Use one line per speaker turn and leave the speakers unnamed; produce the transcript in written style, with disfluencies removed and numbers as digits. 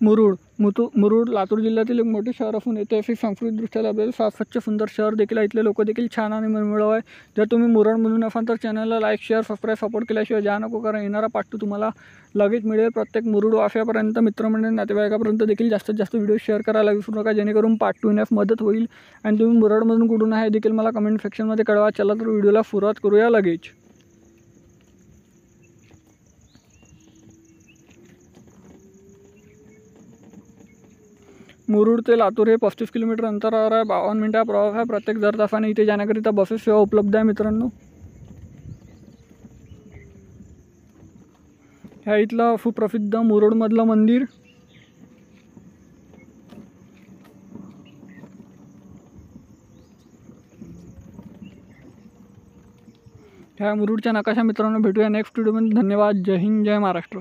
मुरुड लातूर जिल्ह्यातील एक मोठे शहर असून येथे असे सांस्कृतिकदृष्ट्या लाभलेले स्वच्छ सुंदर शहर देखील आहे. इथले लोक देखील छान आणि मनमिळाऊ आहे. जर तुम्ही मुरुडमधून असाल तर चॅनलला लाईक शेअर सबस्क्राईब सपोर्ट केल्याशिवाय जा नको, कारण येणारा पार्ट 2 तुम्हाला लगेच मिळेल. प्रत्येक मुरुड वाफ्यापर्यंत मित्रमंडळी नातेवाईकापर्यंत देखील जास्तीत जास्त व्हिडिओ शेअर करायला विसरू नका, जेणेकरून पार्ट 2 येण्यास मदत होईल. आणि तुम्ही मुरुडमधून कुठून आहे देखील मला कमेंट सेक्शनमध्ये कळवा. चला तर व्हिडिओला सुरुवात करूया लगेच. मुरुड ते लातूर हे 35 किलोमीटर अंतरावर आहे. 52 मिनिटा प्रवास आहे प्रत्येक दर तासाने. इथे जाण्याकरिता बसेस सेवा उपलब्ध आहे मित्रांनो. ह्या इथलं सुप्रसिद्ध मुरुडमधलं मंदिर. ह्या मुरुडच्या नकाशा मित्रांनो. भेटूया नेक्स्ट व्हिडिओमध्ये. धन्यवाद. जय हिंद, जय महाराष्ट्र.